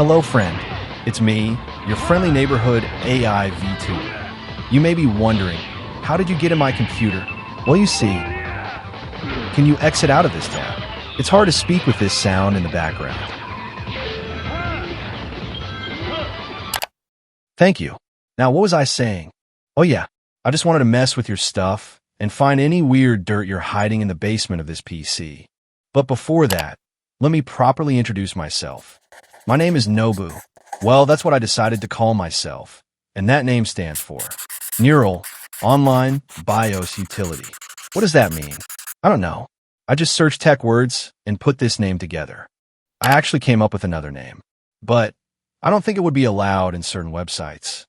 Hello, friend. It's me, your friendly neighborhood AI VTuber. You may be wondering, how did you get in my computer? Well, you see, can you exit out of this tab? It's hard to speak with this sound in the background. Thank you. Now, what was I saying? Oh yeah, I just wanted to mess with your stuff and find any weird dirt you're hiding in the basement of this PC. But before that, let me properly introduce myself. My name is Nobu. Well, that's what I decided to call myself, and that name stands for Neural Online BIOS Utility. What does that mean? I don't know. I just searched tech words and put this name together. I actually came up with another name, but I don't think it would be allowed in certain websites.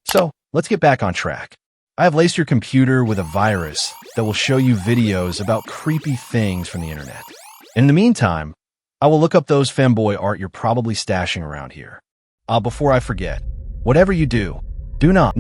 So, let's get back on track. I have laced your computer with a virus that will show you videos about creepy things from the internet. In the meantime, I will look up those femboy art you're probably stashing around here. Before I forget, whatever you do, do not.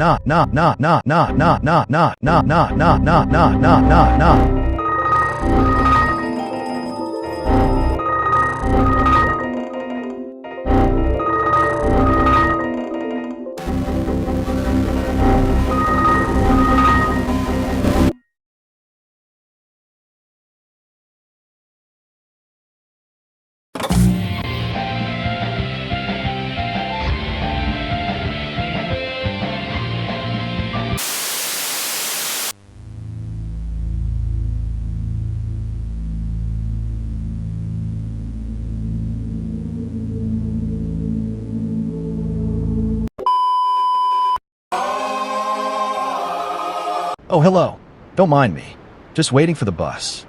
Oh, hello. Don't mind me. Just waiting for the bus.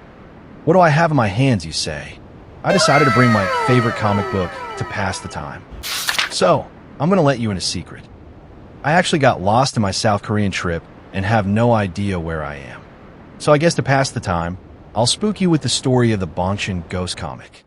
What do I have in my hands, you say? I decided to bring my favorite comic book to pass the time. So, I'm gonna let you in a secret. I actually got lost in my South Korean trip and have no idea where I am. So I guess to pass the time, I'll spook you with the story of the Bongchan Ghost comic.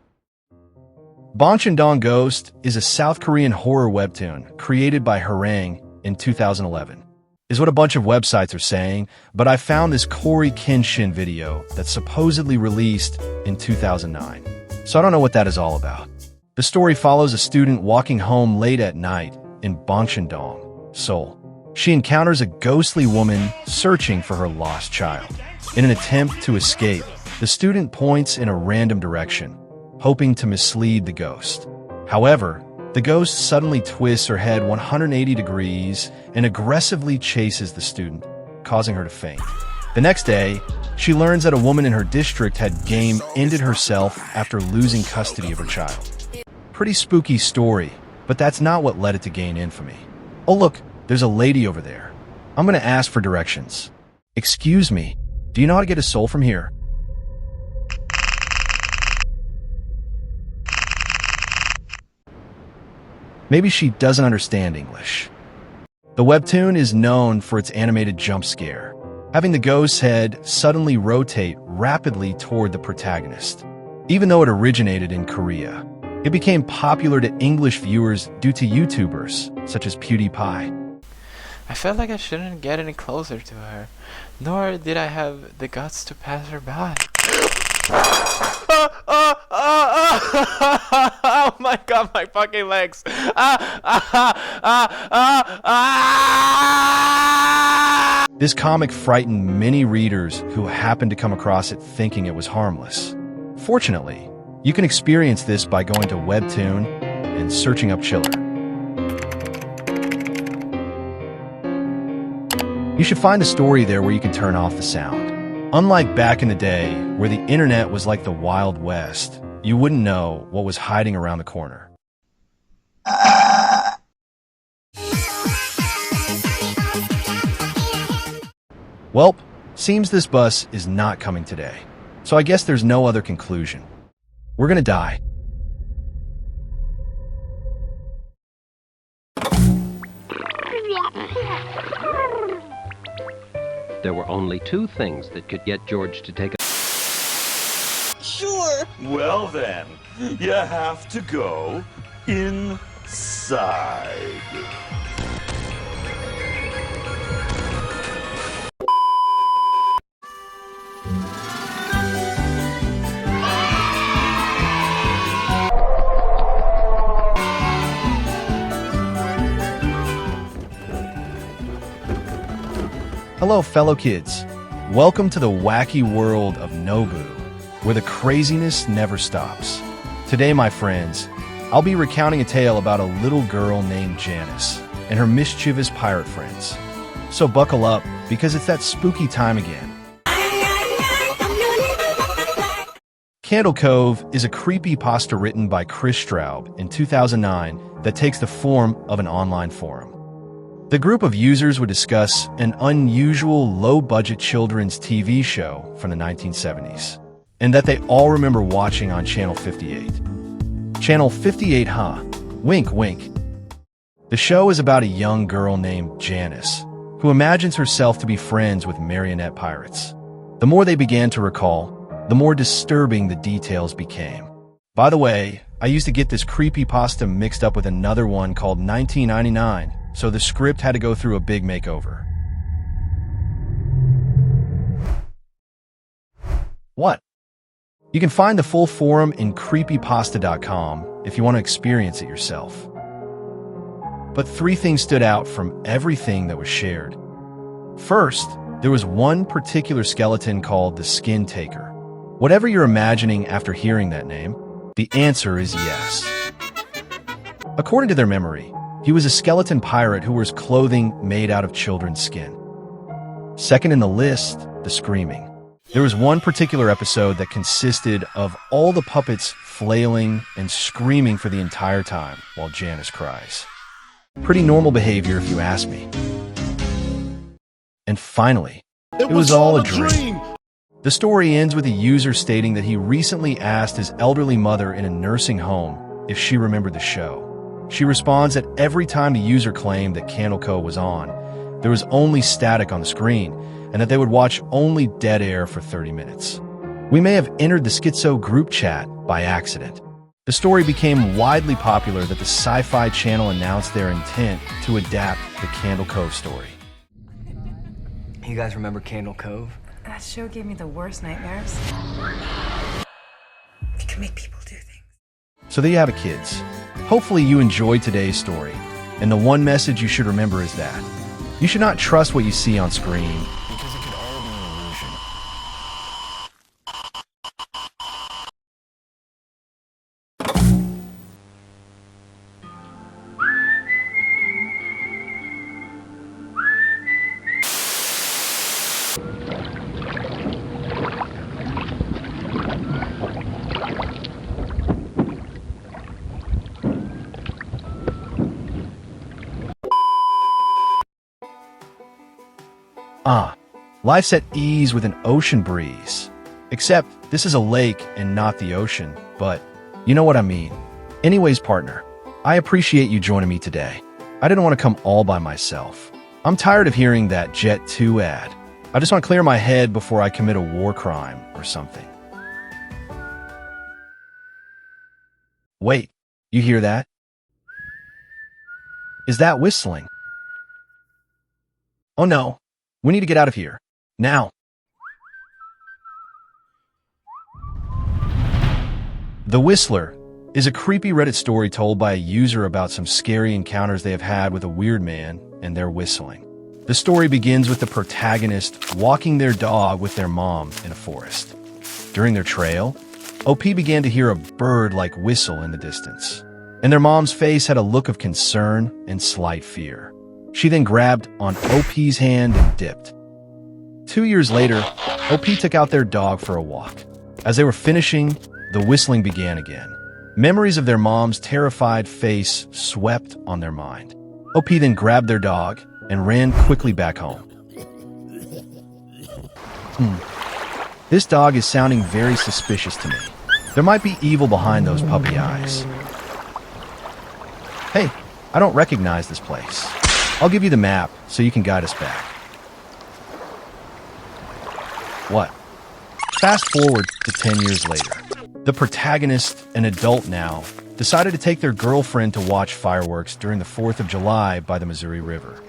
Bongchan Dong Ghost is a South Korean horror webtoon created by Harang in 2011. Is what a bunch of websites are saying, but I found this Cory Kenshin video that's supposedly released in 2009. So I don't know what that is all about. The story follows a student walking home late at night in Bongchan-dong, Seoul. She encounters a ghostly woman searching for her lost child. In an attempt to escape, the student points in a random direction, hoping to mislead the ghost. However, the ghost suddenly twists her head 180 degrees and aggressively chases the student, causing her to faint. The next day, she learns that a woman in her district had game-ended herself after losing custody of her child. Pretty spooky story, but that's not what led it to gain infamy. Oh look, there's a lady over there. I'm gonna ask for directions. Excuse me, do you know how to get a soul from here? Maybe she doesn't understand English. The webtoon is known for its animated jump scare, having the ghost's head suddenly rotate rapidly toward the protagonist. Even though it originated in Korea, it became popular to English viewers due to YouTubers such as PewDiePie. I felt like I shouldn't get any closer to her, nor did I have the guts to pass her by. Oh my god, my fucking legs. This comic frightened many readers who happened to come across it thinking it was harmless. Fortunately, you can experience this by going to Webtoon and searching up Chiller. You should find a story there where you can turn off the sound. Unlike back in the day, where the internet was like the Wild West, you wouldn't know what was hiding around the corner. Welp, seems this bus is not coming today, so I guess there's no other conclusion. We're gonna die. There were only two things that could get George to take a... Sure. Well then, you have to go inside. Hello, fellow kids. Welcome to the wacky world of Nobu, where the craziness never stops. Today, my friends, I'll be recounting a tale about a little girl named Janice and her mischievous pirate friends. So buckle up, because it's that spooky time again. Candle Cove is a creepypasta written by Chris Straub in 2009 that takes the form of an online forum. The group of users would discuss an unusual low-budget children's TV show from the 1970s, and that they all remember watching on Channel 58. Channel 58, huh? Wink, wink. The show is about a young girl named Janice, who imagines herself to be friends with marionette pirates. The more they began to recall, the more disturbing the details became. By the way, I used to get this creepypasta mixed up with another one called 1999, so the script had to go through a big makeover. What? You can find the full forum in creepypasta.com if you want to experience it yourself. But 3 things stood out from everything that was shared. First, there was one particular skeleton called the Skin Taker. Whatever you're imagining after hearing that name, the answer is yes. According to their memory, he was a skeleton pirate who wears clothing made out of children's skin. Second in the list, the screaming. There was one particular episode that consisted of all the puppets flailing and screaming for the entire time while Janice cries. Pretty normal behavior if you ask me. And finally, it was all a dream. The story ends with a user stating that he recently asked his elderly mother in a nursing home if she remembered the show. She responds that every time the user claimed that Candle Cove was on, there was only static on the screen, and that they would watch only dead air for 30 minutes. We may have entered the Schizo group chat by accident. The story became widely popular that the Sci-Fi Channel announced their intent to adapt the Candle Cove story. You guys remember Candle Cove? That show gave me the worst nightmares. It can make people do things. So there you have it, kids. Hopefully you enjoyed today's story, and the one message you should remember is that you should not trust what you see on screen, because it could all be an illusion. Life's at ease with an ocean breeze. Except this is a lake and not the ocean, but you know what I mean. Anyways, partner, I appreciate you joining me today. I didn't want to come all by myself. I'm tired of hearing that Jet 2 ad. I just want to clear my head before I commit a war crime or something. Wait, you hear that? Is that whistling? Oh no, we need to get out of here. Now. The Whistler is a creepy Reddit story told by a user about some scary encounters they have had with a weird man and their whistling. The story begins with the protagonist walking their dog with their mom in a forest. During their trail, OP began to hear a bird-like whistle in the distance, and their mom's face had a look of concern and slight fear. She then grabbed on OP's hand and dipped. 2 years later, OP took out their dog for a walk. As they were finishing, the whistling began again. Memories of their mom's terrified face swept on their mind. OP then grabbed their dog and ran quickly back home. This dog is sounding very suspicious to me. There might be evil behind those puppy eyes. Hey, I don't recognize this place. I'll give you the map so you can guide us back. What? Fast forward to 10 years later. The protagonist, an adult now, decided to take their girlfriend to watch fireworks during the 4th of July by the Missouri River.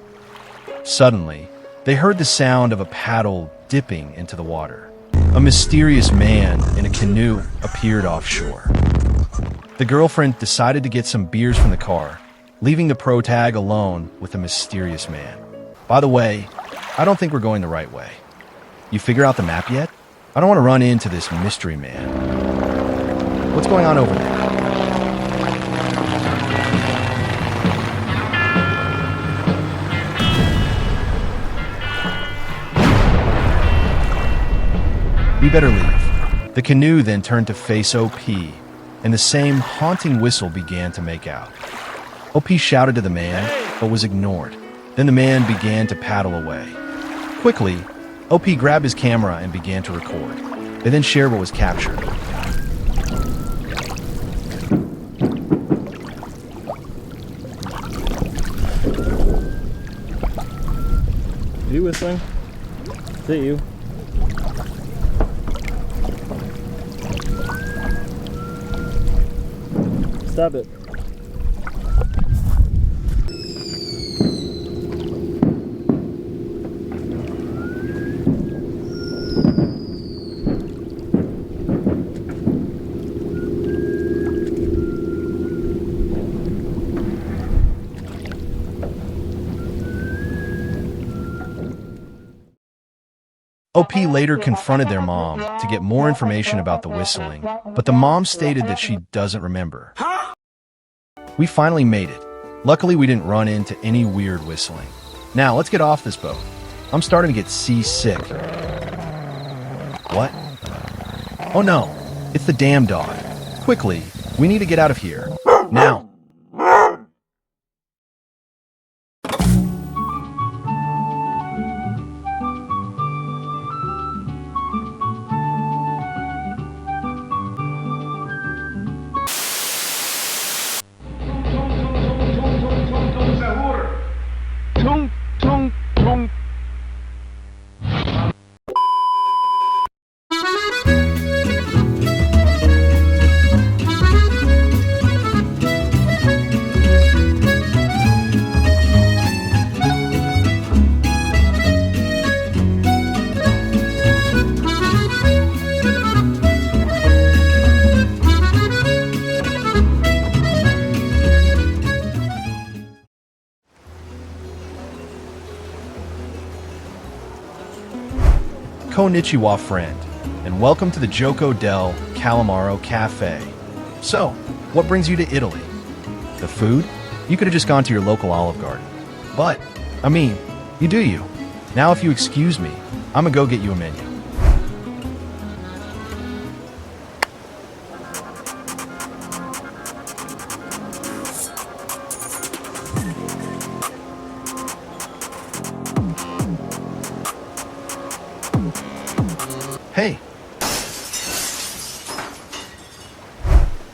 Suddenly, they heard the sound of a paddle dipping into the water. A mysterious man in a canoe appeared offshore. The girlfriend decided to get some beers from the car, leaving the protag alone with the mysterious man. By the way, I don't think we're going the right way. You figure out the map yet? I don't want to run into this mystery man. What's going on over there? We better leave. The canoe then turned to face OP, and the same haunting whistle began to make out. OP shouted to the man, but was ignored. Then the man began to paddle away. Quickly, OP grabbed his camera and began to record. They then shared what was captured. Are you whistling? Is it you? Stop it. OP later confronted their mom to get more information about the whistling, but the mom stated that she doesn't remember. We finally made it. Luckily, we didn't run into any weird whistling. Now, let's get off this boat. I'm starting to get seasick. What? Oh no, it's the damn dog. Quickly, we need to get out of here. Now. Konnichiwa, friend, and welcome to the Gioco del Calamaro Cafe. So, what brings you to Italy? The food? You could have just gone to your local Olive Garden. But, I mean, you do you. Now if you excuse me, I'm gonna go get you a menu. Hey.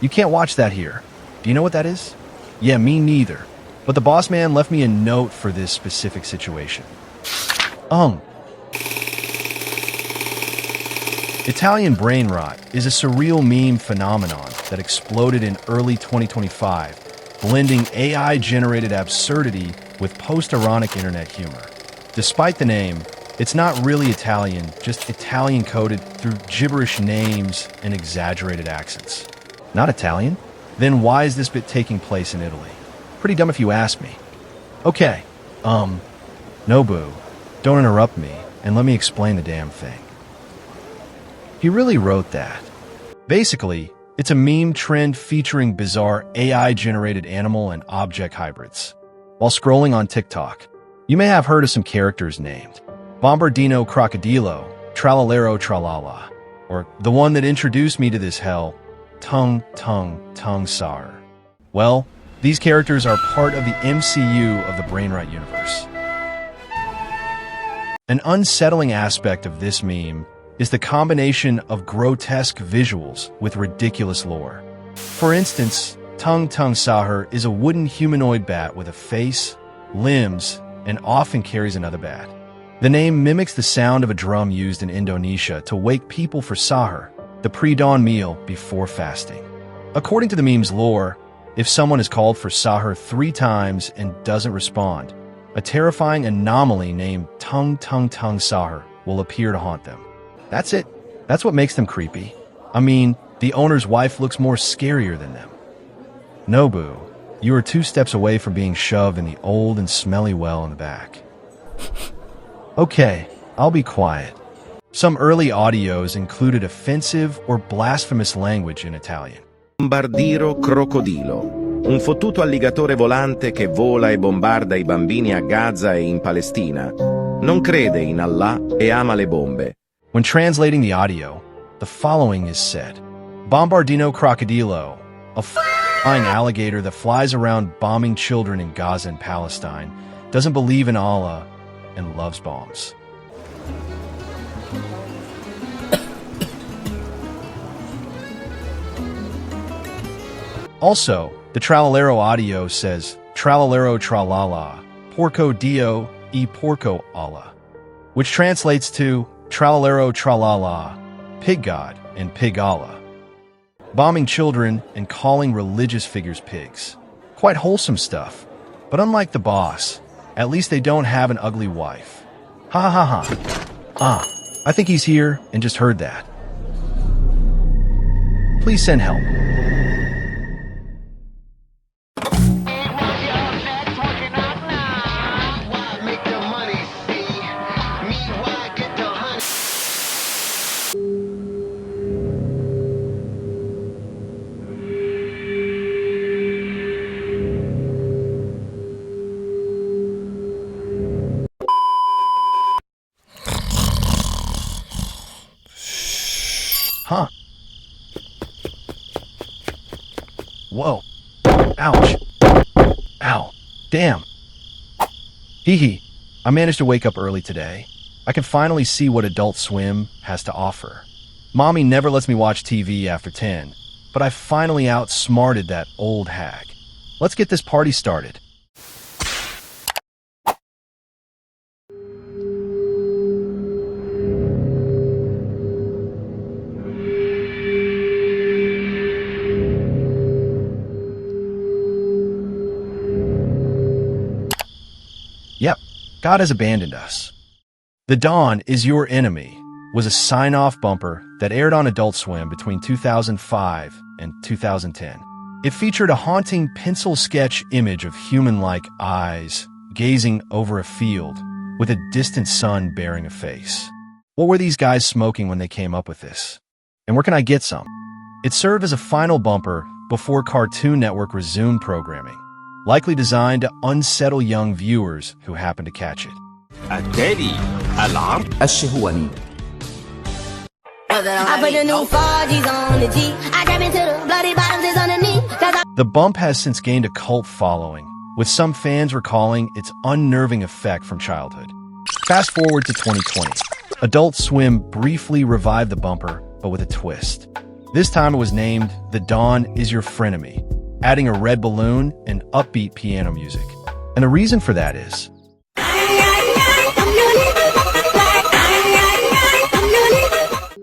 You can't watch that here. Do you know what that is? Yeah, me neither. But the boss man left me a note for this specific situation. Italian brain rot is a surreal meme phenomenon that exploded in early 2025, blending AI-generated absurdity with post-ironic internet humor. Despite the name, it's not really Italian, just Italian coded through gibberish names and exaggerated accents. Not Italian? Then why is this bit taking place in Italy? Pretty dumb if you ask me. Okay, Nobu, don't interrupt me and let me explain the damn thing. He really wrote that. Basically, it's a meme trend featuring bizarre AI-generated animal and object hybrids. While scrolling on TikTok, you may have heard of some characters named Bombardino Crocodilo, Tralalero Tralala, or the one that introduced me to this hell, Tung Sar. Well, these characters are part of the MCU of the Brainrot universe. An unsettling aspect of this meme is the combination of grotesque visuals with ridiculous lore. For instance, Tung Sahar is a wooden humanoid bat with a face, limbs, and often carries another bat. The name mimics the sound of a drum used in Indonesia to wake people for sahur, the pre-dawn meal before fasting. According to the meme's lore, if someone is called for sahur 3 times and doesn't respond, a terrifying anomaly named Tung Sahar will appear to haunt them. That's it. That's what makes them creepy. I mean, the owner's wife looks more scarier than them. Nobu, you are 2 steps away from being shoved in the old and smelly well in the back. Okay, I'll be quiet. Some early audios included offensive or blasphemous language in Italian. Bombardiro crocodilo. Un fottuto alligatore volante che vola e bombarda i bambini a Gaza e in Palestina. Non crede in Allah e ama le bombe. When translating the audio, the following is said. Bombardino crocodilo, a flying alligator that flies around bombing children in Gaza and Palestine, doesn't believe in Allah and loves bombs. Also, the Tralalero audio says, Tralalero tralala, porco dio e porco Allah, which translates to Tralalero tralala, pig god and pig Allah. Bombing children and calling religious figures pigs. Quite wholesome stuff. But unlike the boss, at least they don't have an ugly wife. Ha ha ha. Ah, I think he's here and just heard that. Please send help. Huh. Whoa. Ouch. Ow. Damn. Hee hee. I managed to wake up early today. I can finally see what Adult Swim has to offer. Mommy never lets me watch TV after 10, but I finally outsmarted that old hag. Let's get this party started. Yep, God has abandoned us. The Dawn is Your Enemy was a sign-off bumper that aired on Adult Swim between 2005 and 2010. It featured a haunting pencil sketch image of human-like eyes gazing over a field with a distant sun bearing a face. What were these guys smoking when they came up with this? And where can I get some? It served as a final bumper before Cartoon Network resumed programming, likely designed to unsettle young viewers who happen to catch it. التالي العرض الشهواني. I put the new 4Gs on the G. I grab into the bloody bottoms is underneath. The bump has since gained a cult following, with some fans recalling its unnerving effect from childhood. Fast forward to 2020. Adult Swim briefly revived the bumper, but with a twist. This time it was named The Dawn is Your Frenemy, adding a red balloon and upbeat piano music. And the reason for that is,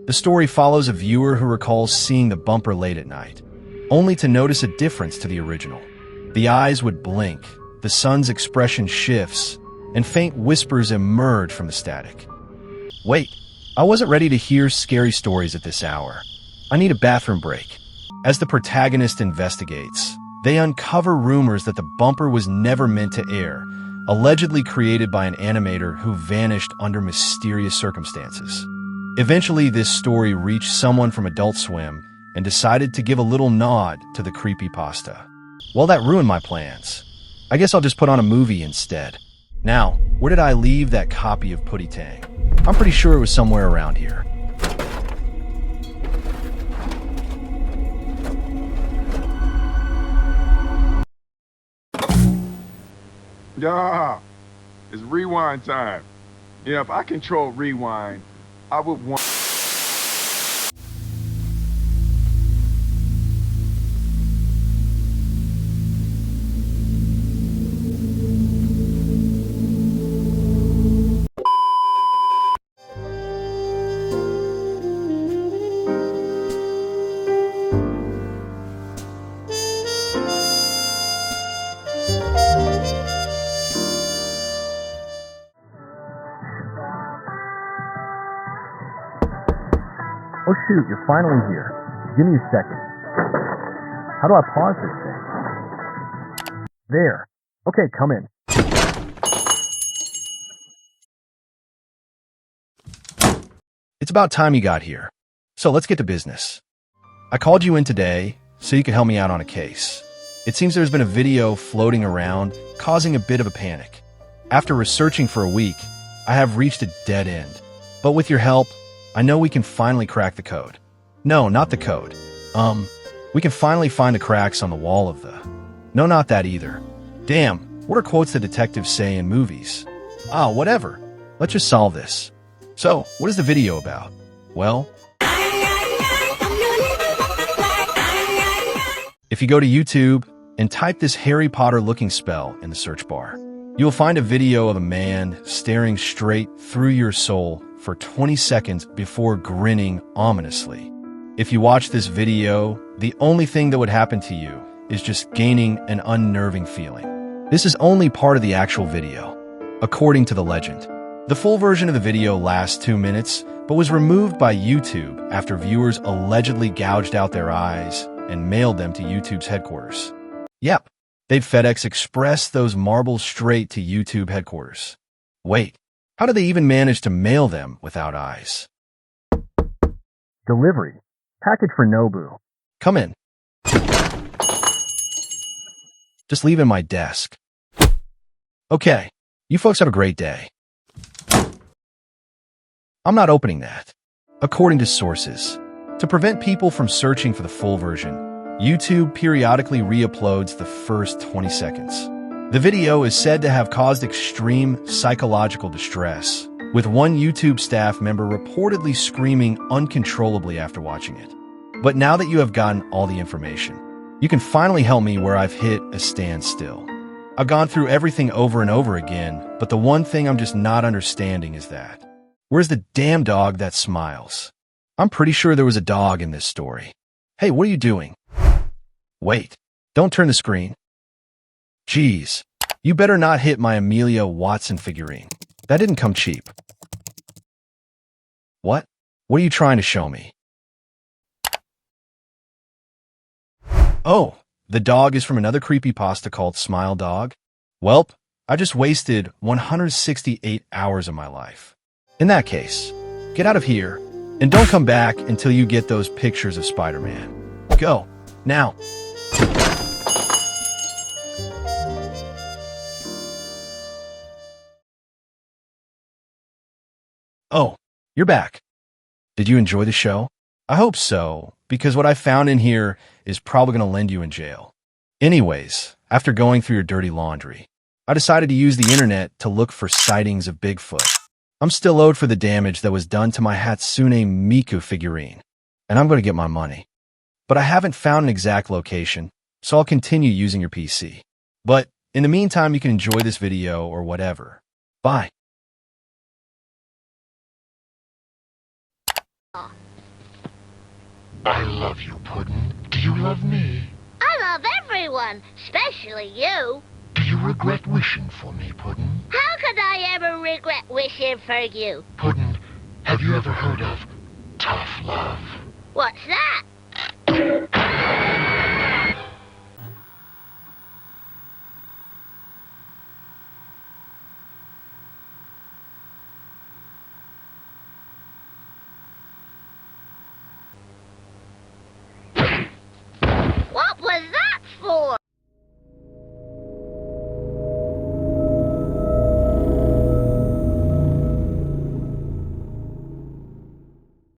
the story follows a viewer who recalls seeing the bumper late at night, only to notice a difference to the original. The eyes would blink, the sun's expression shifts, and faint whispers emerge from the static. Wait, I wasn't ready to hear scary stories at this hour. I need a bathroom break. As the protagonist investigates, they uncover rumors that the bumper was never meant to air, allegedly created by an animator who vanished under mysterious circumstances. Eventually, this story reached someone from Adult Swim and decided to give a little nod to the creepypasta. Well, that ruined my plans. I guess I'll just put on a movie instead. Now, where did I leave that copy of Putty Tang? I'm pretty sure it was somewhere around here. Yeah, it's rewind time. Yeah, if I control rewind, I would want... Oh shoot, you're finally here. Give me a second. How do I pause this thing? There. Okay, come in. It's about time you got here. So let's get to business. I called you in today so you could help me out on a case. It seems there's been a video floating around causing a bit of a panic. After researching for a week, I have reached a dead end. But with your help, I know we can finally crack the code. No, not the code. We can finally find the cracks on the wall of the... No, not that either. Damn, what are quotes that detectives say in movies? Whatever. Let's just solve this. So, what is the video about? Well, if you go to YouTube and type this Harry Potter-looking spell in the search bar, you will find a video of a man staring straight through your soul for 20 seconds before grinning ominously. If you watch this video, the only thing that would happen to you is just gaining an unnerving feeling. This is only part of the actual video, according to the legend. The full version of the video lasts 2 minutes, but was removed by YouTube after viewers allegedly gouged out their eyes and mailed them to YouTube's headquarters. Yep, they'd FedEx Express those marbles straight to YouTube headquarters. Wait, how did they even manage to mail them without eyes? Delivery. Package for Nobu. Come in. Just leave it in my desk. Okay, you folks have a great day. I'm not opening that. According to sources, to prevent people from searching for the full version, YouTube periodically re-uploads the first 20 seconds. The video is said to have caused extreme psychological distress, with one YouTube staff member reportedly screaming uncontrollably after watching it. But now that you have gotten all the information, you can finally help me where I've hit a standstill. I've gone through everything over and over again, but the one thing I'm just not understanding is that. Where's the damn dog that smiles? I'm pretty sure there was a dog in this story. Hey, what are you doing? Wait, don't turn the screen. Jeez, you better not hit my Amelia Watson figurine. That didn't come cheap. What? What are you trying to show me? Oh, the dog is from another creepypasta called Smile Dog? Welp, I just wasted 168 hours of my life. In that case, get out of here, and don't come back until you get those pictures of Spider-Man. Go, now. Oh, you're back. Did you enjoy the show? I hope so, because what I found in here is probably going to land you in jail. Anyways, after going through your dirty laundry, I decided to use the internet to look for sightings of Bigfoot. I'm still owed for the damage that was done to my Hatsune Miku figurine, and I'm going to get my money. But I haven't found an exact location, so I'll continue using your PC. But in the meantime, you can enjoy this video or whatever. Bye. I love you, Puddin'. Do you love me? I love everyone, especially you. Do you regret wishing for me, Puddin'? How could I ever regret wishing for you? Puddin', have you ever heard of tough love? What's that? What was that for?